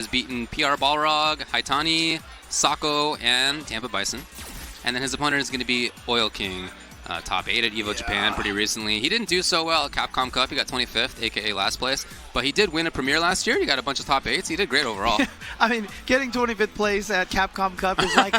has beaten PR Balrog, Haitani, Sako, and Tampa Bison. And then his opponent is going to be Oil King, top 8 at EVO Japan pretty recently. He didn't do so well at Capcom Cup. He got 25th, aka last place. But he did win a Premier last year. He got a bunch of top 8s. He did great overall. I mean, getting 25th place at Capcom Cup is like,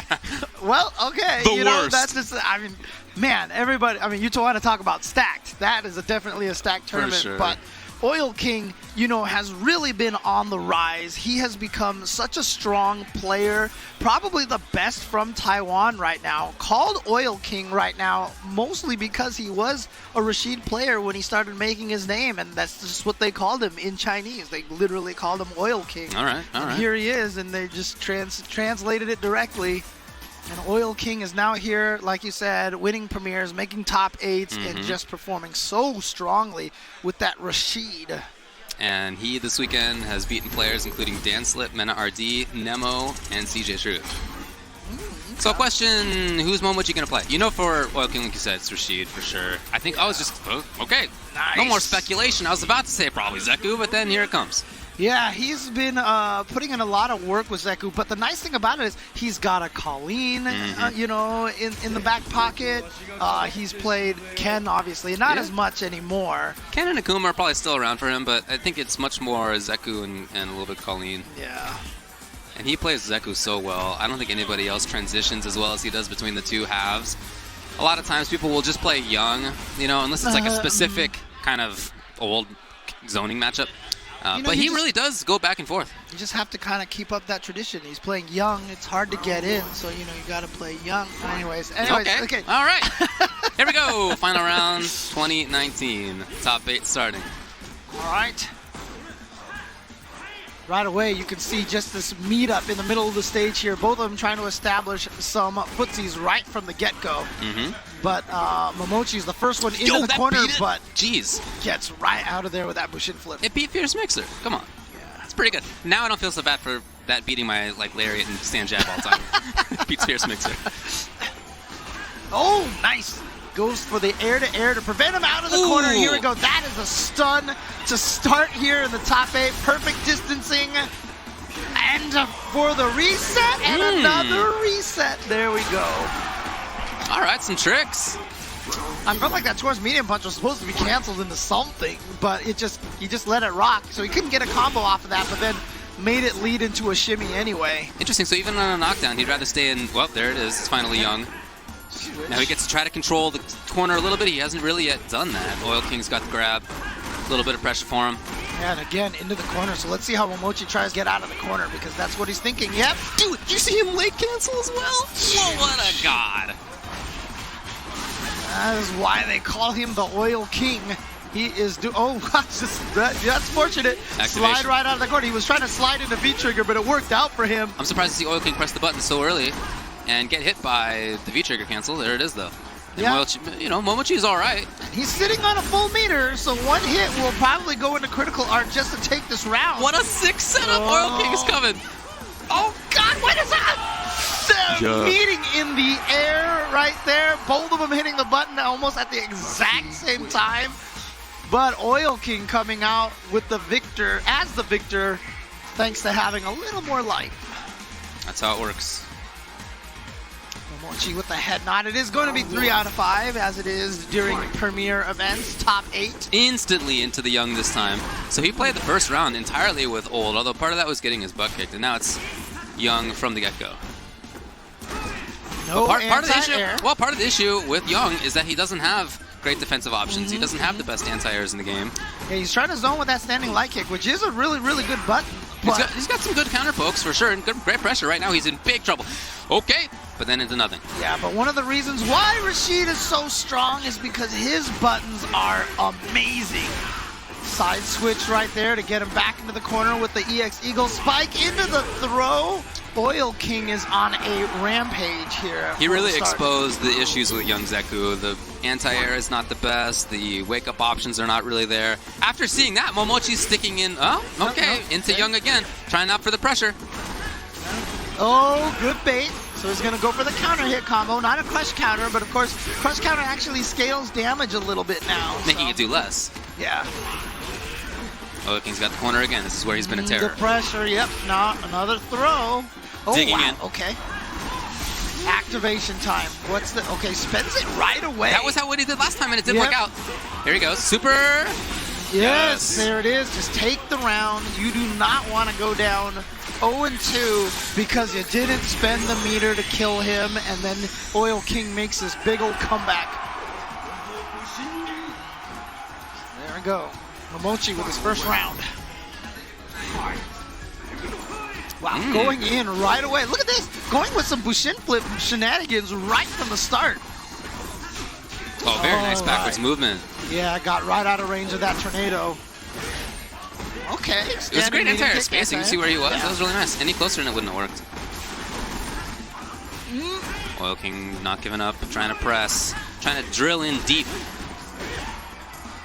well, okay. The worst. That's just, I mean, man, everybody, I mean, you want to talk about stacked. That is definitely a stacked tournament. For sure. But Oil King, has really been on the rise. He has become such a strong player, probably the best from Taiwan right now. Called Oil King right now, mostly because he was a Rashid player when he started making his name, and that's just what they called him in Chinese. They literally called him Oil King. All right. And here he is, and they just translated it directly. And Oil King is now here, like you said, winning premieres, making top 8s, and just performing so strongly with that Rashid. And he, this weekend, has beaten players including Danslip, Mena RD, Nemo, and CJ Truth. So question, who's Momochi going to play? For Oil King, like you said, it's Rashid for sure. I think I was just, okay, Nice. No more speculation. I was about to say probably Zeku, but then here it comes. Yeah, he's been putting in a lot of work with Zeku, but the nice thing about it is he's got a Colleen, in the back pocket. He's played Ken, obviously, not as much anymore. Ken and Akuma are probably still around for him, but I think it's much more Zeku and a little bit Colleen. Yeah. And he plays Zeku so well. I don't think anybody else transitions as well as he does between the two halves. A lot of times people will just play young, unless it's like a specific kind of old zoning matchup. But he really does go back and forth. You just have to kind of keep up that tradition. He's playing young. It's hard to get in, so, you got to play young. Anyways. Okay. All right. Here we go. Final round 2019. Top 8 starting. All right. Right away, you can see just this meetup in the middle of the stage here. Both of them trying to establish some footsies right from the get-go. But Momochi's the first one into the corner, but gets right out of there with that Bushin flip. It beat Fierce Mixer. Come on. Yeah. It's pretty good. Now I don't feel so bad for that beating my lariat and stand jab all the time. Beats Fierce Mixer. Oh, nice. Goes for the air-to-air to prevent him out of the corner. Here we go. That is a stun to start here in the top 8. Perfect distancing. And for the reset, and another reset. There we go. All right, some tricks. I felt like that towards medium punch was supposed to be canceled into something, but he just let it rock. So he couldn't get a combo off of that, but then made it lead into a shimmy anyway. Interesting. So even on a knockdown, he'd rather stay in. Well, there it is. It's finally Young. Now he gets to try to control the corner a little bit. He hasn't really yet done that. Oil King's got the grab. A little bit of pressure for him. Yeah, and again, into the corner. So let's see how Momochi tries to get out of the corner, because that's what he's thinking. Yep. Dude, you see him late cancel as well? Whoa, what a god. That is why they call him the Oil King. He is that's fortunate. Activation. Slide right out of the corner. He was trying to slide into V-trigger, but it worked out for him. I'm surprised to see Oil King press the button so early and get hit by the V-trigger cancel. There it is, though. And Momochi's all right. He's sitting on a full meter, so one hit will probably go into critical art just to take this round. What a sick setup. Oil King's coming. Oh, God, what is that? Meeting in the air right there. Both of them hitting the button almost at the exact same time. But Oil King coming out with the victor, as the victor, thanks to having a little more life. That's how it works. Momochi with the head nod. It is going to be 3 out of 5, as it is during premier events, top 8. Instantly into the Young this time. So he played the first round entirely with Old, although part of that was getting his butt kicked, and now it's Young from the get-go. No part of the issue with Young is that he doesn't have great defensive options. He doesn't have the best anti-airs in the game. Yeah, he's trying to zone with that standing light kick, which is a really, really good button. He's got some good counter pokes for sure, and great pressure. Right now he's in big trouble. Okay, but then into nothing. Yeah, but one of the reasons why Rashid is so strong is because his buttons are amazing. Side switch right there to get him back into the corner with the EX Eagle spike into the throw. Oil King is on a rampage here. He really exposed the issues with Young Zeku. The anti-air is not the best. The wake-up options are not really there. After seeing that, Momochi's sticking in. Into Young again. Trying out for the pressure. Oh, good bait. So he's going to go for the counter hit combo. Not a crush counter, but of course, crush counter actually scales damage a little bit now. Making it do less. Yeah. Oil King's got the corner again. This is where he's been a terror. The pressure, yep. Not another throw. Oh, Digging wow. in. Okay. Activation time. What's the... Okay, spends it right away. That was what he did last time, and it didn't work out. Here he goes. Super. Yes, there it is. Just take the round. You do not want to go down 0-2 because you didn't spend the meter to kill him, and then Oil King makes this big old comeback. There we go. Momochi with his first round. Wow, going in right away. Look at this. Going with some Bushin flip shenanigans right from the start. Oh, very nice backwards movement. Yeah, I got right out of range of that tornado. Okay. It was a great entire space. You can see where he was. Yeah. That was really nice. Any closer and it wouldn't have worked. Oil King not giving up, trying to press, trying to drill in deep.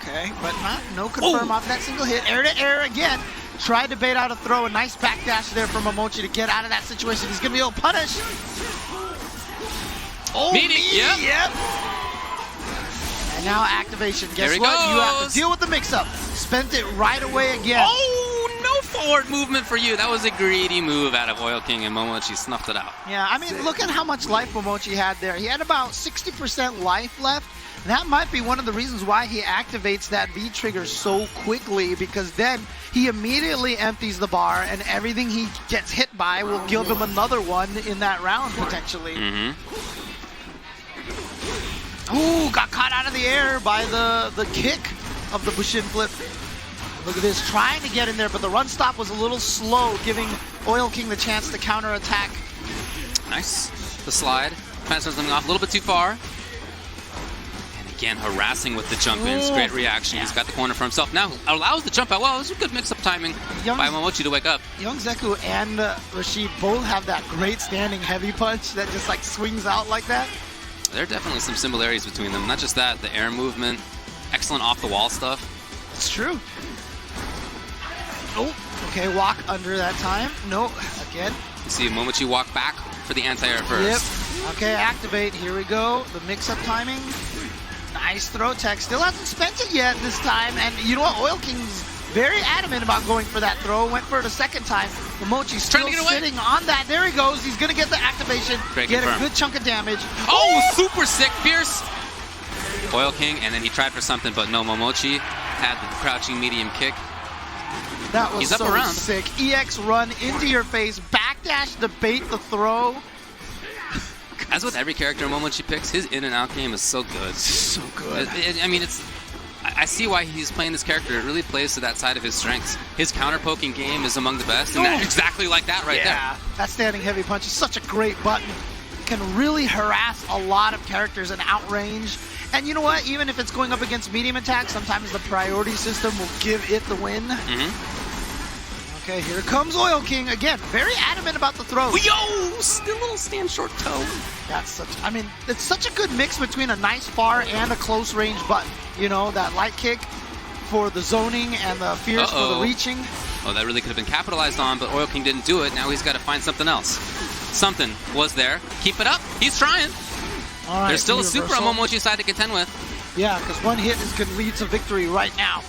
Okay, but no confirm off that single hit. Air to air again. Tried to bait out a throw. A nice backdash there from Momochi to get out of that situation. He's going to be able to punish. Oh, yep. And now activation. Guess what? You have to deal with the mix-up. Spent it right away again. Oh, no forward movement for you. That was a greedy move out of Oil King, and Momochi snuffed it out. Yeah, I mean, look at how much life Momochi had there. He had about 60% life left. That might be one of the reasons why he activates that V trigger so quickly, because then he immediately empties the bar and everything he gets hit by will give him another one in that round potentially. Ooh, got caught out of the air by the kick of the Bushin flip. Look at this, trying to get in there, but the run stop was a little slow, giving Oil King the chance to counterattack. Nice. The slide. Transfers them off a little bit too far. Again, harassing with the jump ins. Great reaction. He's got the corner for himself. Now allows the jump out. Well, it was a good mix-up timing by Momochi to wake up. Young Zeku and Rashid both have that great standing heavy punch that just like swings out like that. There are definitely some similarities between them. Not just that, the air movement, excellent off-the-wall stuff. It's true. Oh, okay, walk under that time. No, again. You see Momochi walk back for the anti-air first. Yep. Okay, activate. Here we go. The mix-up timing. Nice throw tech. Still hasn't spent it yet this time. And you know what? Oil King's very adamant about going for that throw. Went for it a second time. Momochi's still sitting on that. There he goes. He's going to get the activation. Get a good chunk of damage. Oh, super sick. Fierce. Oil King, and then he tried for something, but no. Momochi had the crouching medium kick. That was so sick. EX run into your face. Backdash to bait the throw. As with every character Momochi picks, his in and out game is so good. So good. I mean, I see why he's playing this character. It really plays to that side of his strengths. His counter-poking game is among the best, and that's exactly like that right there. Yeah, that standing heavy punch is such a great button. Can really harass a lot of characters and outrange. And you know what? Even if it's going up against medium attack, sometimes the priority system will give it the win. Okay, here comes Oil King again. Very adamant about the throw. Yo, still a little stand short toe. That's such. I mean, it's such a good mix between a nice far and a close range button. You know, that light kick for the zoning and the fierce for the reaching. Oh, that really could have been capitalized on, but Oil King didn't do it. Now he's got to find something else. Something was there. Keep it up. He's trying. All right, there's still a super on Momochi's side to contend with. Yeah, because one hit is going to lead to victory right now.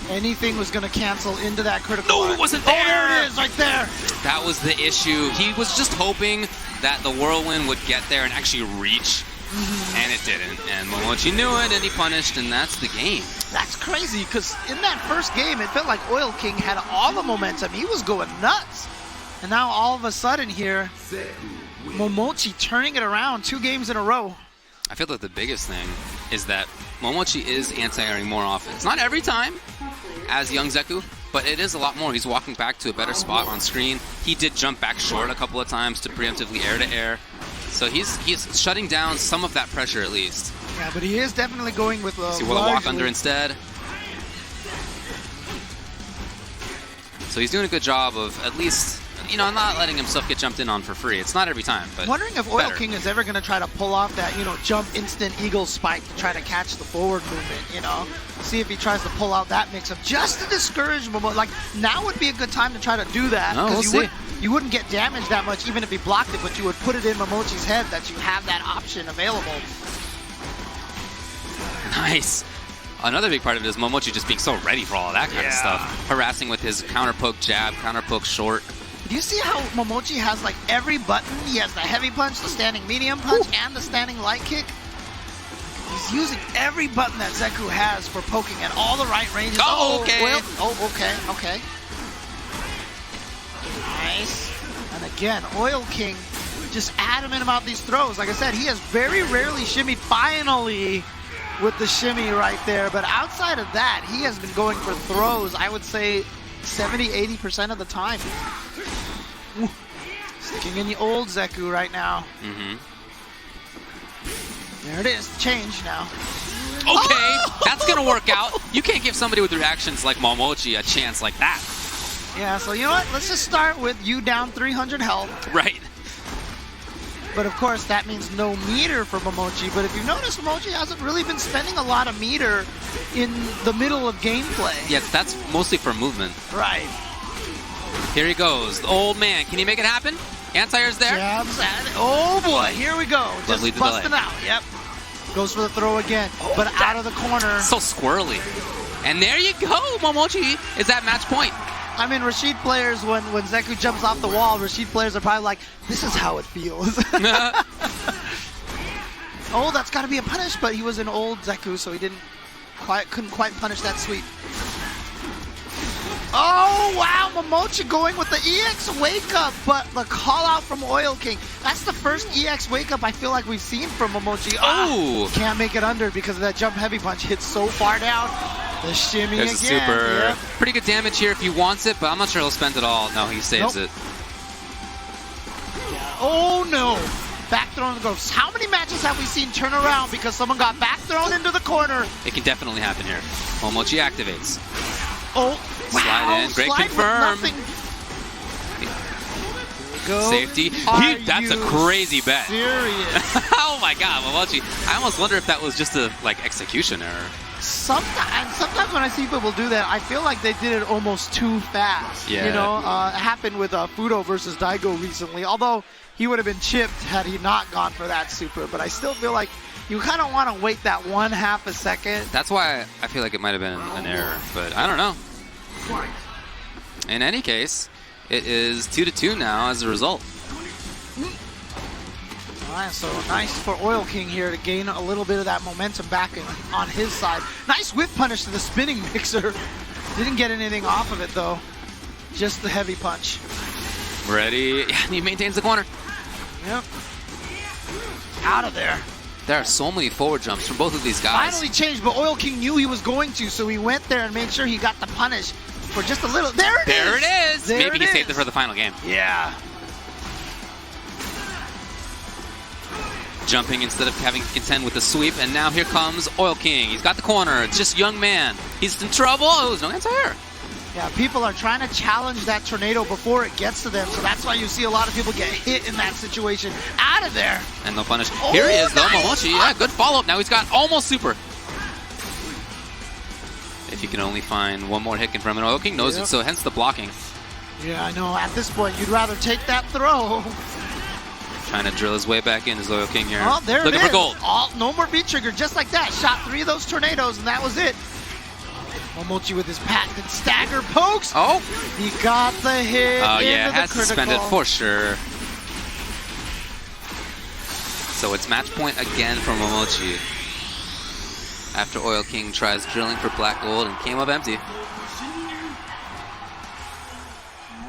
Anything was going to cancel into that critical. No, it wasn't there. Oh, there it is, right there. That was the issue. He was just hoping that the whirlwind would get there and actually reach, and it didn't. And Momochi knew it, and he punished, and that's the game. That's crazy, because in that first game, it felt like Oil King had all the momentum. He was going nuts. And now all of a sudden here, Momochi turning it around 2 games in a row. I feel that the biggest thing is that Momochi is anti-airing more often. It's not every time, as young Zeku, but it is a lot more. He's walking back to a better spot on screen. He did jump back short a couple of times to preemptively air-to-air. So he's shutting down some of that pressure at least. Yeah, but he is definitely going with a See, will walk under instead. So he's doing a good job of at least, you know, not letting himself get jumped in on for free. It's not every time, but wondering if Oil King is ever going to try to pull off that, you know, jump instant eagle spike to try to catch the forward movement, you know? See if he tries to pull out that mix-up just to discourage Momochi. Like, now would be a good time to try to do that. No, we'll you wouldn't get damaged that much even if he blocked it, but you would put it in Momochi's head that you have that option available. Nice. Another big part of it is Momochi just being so ready for all that kind of stuff. Harassing with his counter poke jab, counter poke short. Do you see how Momochi has like every button? He has the heavy punch, the standing medium punch, and the standing light kick. He's using every button that Zeku has for poking at all the right ranges. Oh, okay. Well, okay. Nice. And again, Oil King just adamant about these throws. Like I said, he has very rarely shimmied. Finally, with the shimmy right there. But outside of that, he has been going for throws, I would say 70-80% of the time. Sticking in the old Zeku right now. There it is. Change now. Okay, that's going to work out. You can't give somebody with reactions like Momochi a chance like that. Yeah, so you know what? Let's just start with you down 300 health. Right. But of course, that means no meter for Momochi. But if you notice, Momochi hasn't really been spending a lot of meter in the middle of gameplay. Yes, that's mostly for movement. Right. Here he goes. The old man. Can he make it happen? Anti-air's there. Jabs at it. Oh boy, here we go. Just busting out. Yep. Goes for the throw again, but out of the corner. So squirrely. And there you go. Momochi is at match point. I mean, Rashid players, when Zeku jumps off the wall, Rashid players are probably like, this is how it feels. Oh, that's got to be a punish, but he was an old Zeku, so he couldn't quite punish that sweep. Oh, wow, Momochi going with the EX wake up, but the call out from Oil King. That's the first EX wake up I feel like we've seen from Momochi. Oh! Can't make it under because of that jump heavy punch hits so far down. The shimmy There's again. A super. Yep. Pretty good damage here if he wants it, but I'm not sure he'll spend it all. No, he saves it. Oh, no. Back thrown the ghost. How many matches have we seen turn around because someone got back thrown into the corner? It can definitely happen here. Momochi activates. Oh, wow. Slide in. Great Slide confirm. Go. Safety. That's a crazy bet. Serious? Oh my god, Momochi. I almost wonder if that was just a execution error. Sometimes when I see people do that, I feel like they did it almost too fast. Yeah. You know, it happened with Fudo versus Daigo recently. Although he would have been chipped had he not gone for that super. But I still feel like you kind of want to wait that 1/2 a second. That's why I feel like it might have been an error, but I don't know. In any case, it is 2-2 now as a result. All right, so nice for Oil King here to gain a little bit of that momentum back on his side. Nice whip punish to the spinning mixer. Didn't get anything off of it, though. Just the heavy punch. Ready? Yeah, he maintains the corner. Yep. Out of there. There are so many forward jumps from both of these guys. Finally changed, but Oil King knew he was going to, so he went there and made sure he got the punish for just a little. There it is! Maybe he saved it for the final game. Yeah. Jumping instead of having to contend with the sweep, and now here comes Oil King. He's got the corner. It's just young man. He's in trouble. Oh, there's no anti-air. Yeah, people are trying to challenge that tornado before it gets to them, so that's why you see a lot of people get hit in that situation. Out of there. And no punish. Oh, Here he is, though, nice. Momochi. Yeah, good follow-up. Now he's got almost super. If you can only find one more hit confirm, and Oil King knows it, so hence the blocking. Yeah, I know. At this point, you'd rather take that throw. Trying to drill his way back in is Oil King here. Oh, there Looking it is. for gold. No more V-trigger, just like that. Shot 3 of those tornadoes, and that was it. Momochi with his patented stagger pokes. Oh! He got the hit. Oh, yeah, into has the to spend it for sure. So it's match point again for Momochi. After Oil King tries drilling for black gold and came up empty.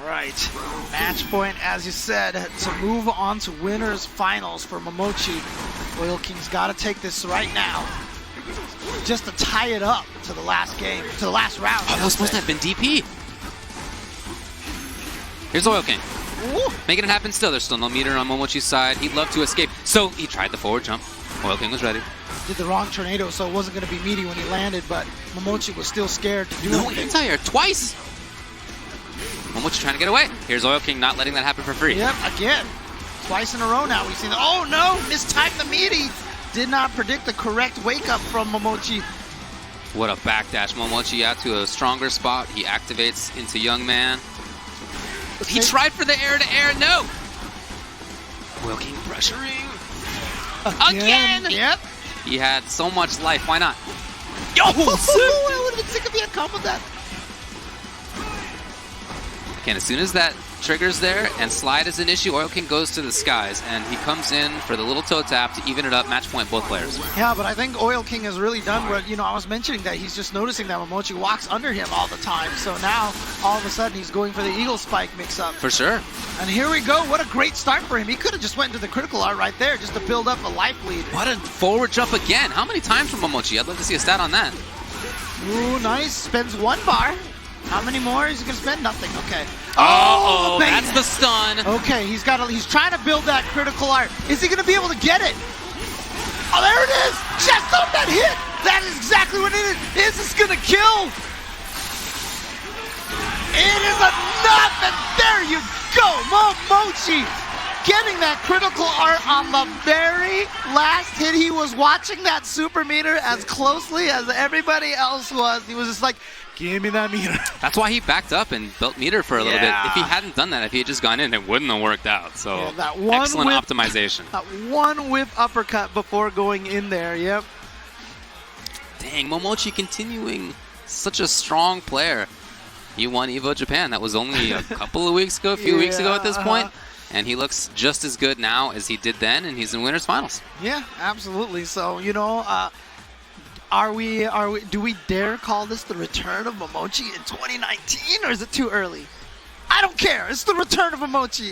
Right. Match point, as you said, to move on to winners finals for Momochi. Oil King's got to take this right now, just to tie it up to the last game, to the last round. Oh, that was supposed to have been DP. Here's Oil King. Ooh. Making it happen still. There's still no meter on Momochi's side. He'd love to escape. So he tried the forward jump. Oil King was ready. Did the wrong tornado, so it wasn't going to be meaty when he landed, but Momochi was still scared to do No anything. anti-air twice. Momochi trying to get away. Here's Oil King not letting that happen for free. Yep, again. Twice in a row now we've seen that. Oh no, mistimed the meaty. Did not predict the correct wake up from Momochi. What a backdash. Momochi out to a stronger spot. He activates into young man. He tried for the air-to-air. No. Oil King pressuring. Again. Yep. He had so much life. Why not? Yo, I would have been sick if he had comboed that. Okay, as soon as that triggers there and slide is an issue, Oil King goes to the skies and he comes in for the little toe tap to even it up, match point both players. Yeah, but I think Oil King has really done what, I was mentioning that he's just noticing that Momochi walks under him all the time. So now, all of a sudden, he's going for the Eagle Spike mix-up. For sure. And here we go. What a great start for him. He could have just went into the critical art right there just to build up a life lead. What a forward jump again. How many times from Momochi? I'd love to see a stat on that. Ooh, nice. Spends 1 bar. How many more is he going to spend? Nothing. Okay. Oh, that's the stun. Okay, he's trying to build that critical art. Is he going to be able to get it? Oh, there it is. Just on that hit. That is exactly what it is. Is this going to kill? It is enough, and there you go. Momochi getting that critical art on the very last hit. He was watching that super meter as closely as everybody else was. He was just like, give me that meter. That's why he backed up and built meter for a little bit. If he hadn't done that, if he had just gone in, it wouldn't have worked out. So yeah, that one excellent optimization. That one whip uppercut before going in there, yep. Dang, Momochi continuing such a strong player. He won EVO Japan. That was only a couple of weeks ago, a few weeks ago at this point. And he looks just as good now as he did then, and he's in winners finals. Yeah, absolutely. So, do we dare call this the return of Momochi in 2019, or is it too early? I don't care. It's the return of Momochi.